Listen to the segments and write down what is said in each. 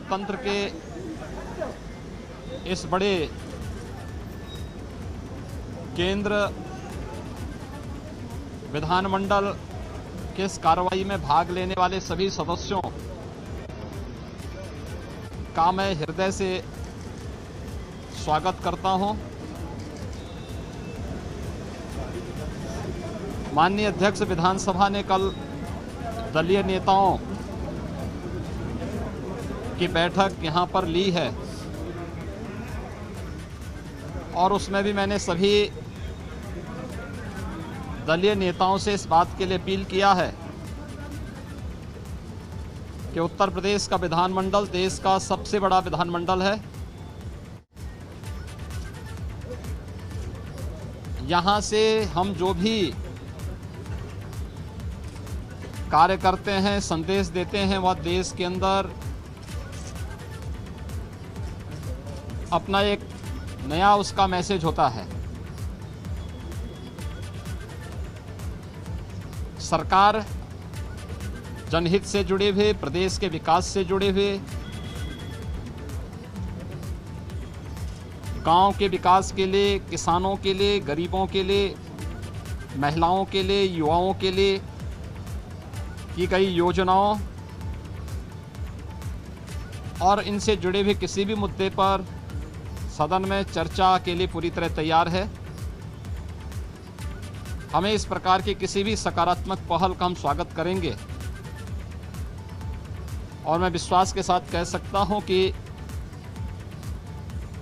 लोकतंत्र के इस बड़े केंद्र विधानमंडल के इस कार्रवाई में भाग लेने वाले सभी सदस्यों का मैं हृदय से स्वागत करता हूं। माननीय अध्यक्ष विधानसभा ने कल दलीय नेताओं की बैठक यहां पर ली है और उसमें भी मैंने सभी दलीय नेताओं से इस बात के लिए अपील किया है कि उत्तर प्रदेश का विधानमंडल देश का सबसे बड़ा विधानमंडल है। यहां से हम जो भी कार्य करते हैं, संदेश देते हैं, वह देश के अंदर अपना एक नया उसका मैसेज होता है। सरकार जनहित से जुड़े हुए, प्रदेश के विकास से जुड़े हुए, गांव के विकास के लिए, किसानों के लिए, गरीबों के लिए, महिलाओं के लिए, युवाओं के लिए की गई योजनाओं और इनसे जुड़े हुए किसी भी मुद्दे पर सदन में चर्चा के लिए पूरी तरह तैयार है। हमें इस प्रकार की किसी भी सकारात्मक पहल का हम स्वागत करेंगे और मैं विश्वास के साथ कह सकता हूं कि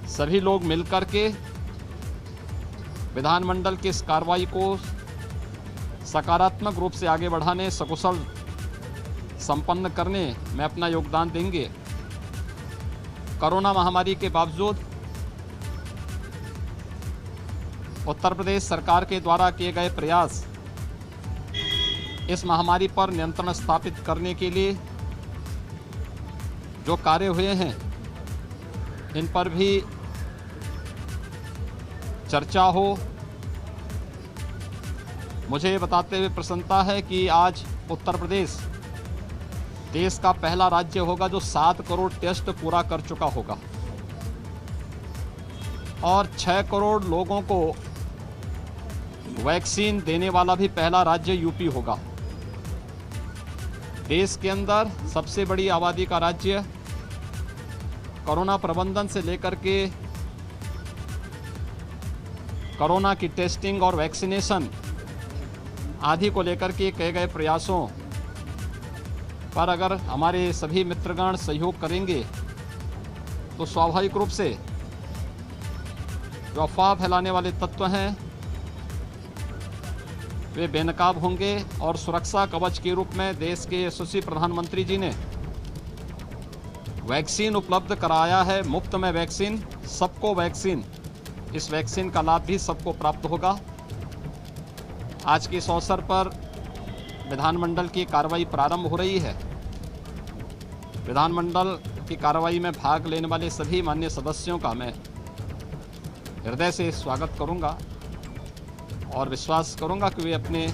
सभी लोग मिलकर के विधानमंडल की इस कार्रवाई को सकारात्मक रूप से आगे बढ़ाने, सकुशल संपन्न करने में अपना योगदान देंगे। कोरोना महामारी के बावजूद उत्तर प्रदेश सरकार के द्वारा किए गए प्रयास इस महामारी पर नियंत्रण स्थापित करने के लिए जो कार्य हुए हैं, इन पर भी चर्चा हो। मुझे ये बताते हुए प्रसन्नता है कि आज उत्तर प्रदेश देश का पहला राज्य होगा जो 7 करोड़ टेस्ट पूरा कर चुका होगा और 6 करोड़ लोगों को वैक्सीन देने वाला भी पहला राज्य यूपी होगा। देश के अंदर सबसे बड़ी आबादी का राज्य कोरोना प्रबंधन से लेकर के कोरोना की टेस्टिंग और वैक्सीनेशन आदि को लेकर के किए गए प्रयासों पर अगर हमारे सभी मित्रगण सहयोग करेंगे तो स्वाभाविक रूप से जो अफवाह फैलाने वाले तत्व हैं वे बेनकाब होंगे और सुरक्षा कवच के रूप में देश के यशस्वी प्रधानमंत्री जी ने वैक्सीन उपलब्ध कराया है। मुफ्त में वैक्सीन, सबको वैक्सीन, इस वैक्सीन का लाभ भी सबको प्राप्त होगा। आज के इस अवसर पर विधानमंडल की कार्रवाई प्रारंभ हो रही है। विधानमंडल की कार्रवाई में भाग लेने वाले सभी माननीय सदस्यों का मैं हृदय से स्वागत करूंगा और विश्वास करूंगा कि वे अपने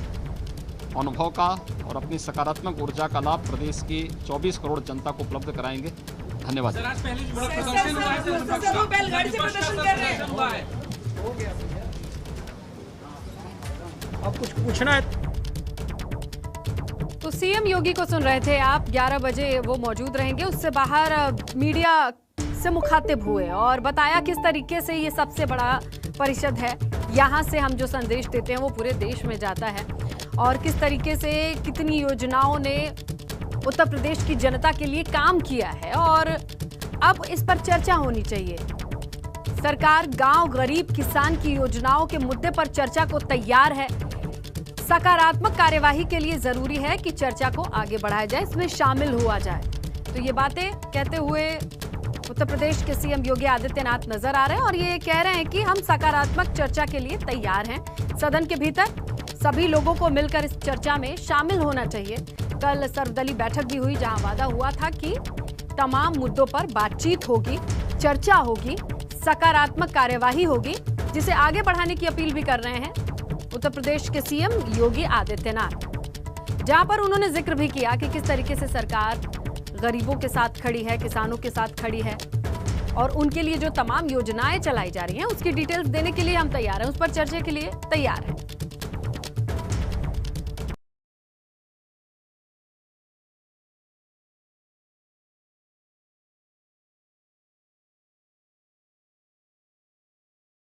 अनुभव का और अपनी सकारात्मक ऊर्जा का लाभ प्रदेश की 24 करोड़ जनता को उपलब्ध कराएंगे। धन्यवाद। सर, आज पहले बड़ा प्रदर्शन हुआ है, सर वो बैलगाड़ी से प्रदर्शन कर रहे हैं। अब कुछ पूछना है तो सीएम योगी को सुन रहे थे आप। 11 बजे वो मौजूद रहेंगे। उससे बाहर मीडिया से मुखातिब हुए और बताया किस तरीके से ये सबसे बड़ा परिषद है। यहाँ से हम जो संदेश देते हैं वो पूरे देश में जाता है और किस तरीके से कितनी योजनाओं ने उत्तर प्रदेश की जनता के लिए काम किया है और अब इस पर चर्चा होनी चाहिए। सरकार गांव, गरीब, किसान की योजनाओं के मुद्दे पर चर्चा को तैयार है। सकारात्मक कार्यवाही के लिए जरूरी है कि चर्चा को आगे बढ़ाया जाए, इसमें शामिल हुआ जाए। तो ये बातें कहते हुए उत्तर प्रदेश के सीएम योगी आदित्यनाथ नजर आ रहे हैं और ये कह रहे हैं कि हम सकारात्मक चर्चा के लिए तैयार हैं। सदन के भीतर सभी लोगों को मिलकर इस चर्चा में शामिल होना चाहिए। कल सर्वदलीय बैठक भी हुई जहां वादा हुआ था कि तमाम मुद्दों पर बातचीत होगी, चर्चा होगी, सकारात्मक कार्यवाही होगी, जिसे आगे बढ़ाने की अपील भी कर रहे हैं उत्तर प्रदेश के सीएम योगी आदित्यनाथ। जहां पर उन्होंने जिक्र भी किया कि किस तरीके से सरकार गरीबों के साथ खड़ी है, किसानों के साथ खड़ी है और उनके लिए जो तमाम योजनाएं चलाई जा रही हैं उसकी डिटेल्स देने के लिए हम तैयार हैं, उस पर चर्चा के लिए तैयार हैं।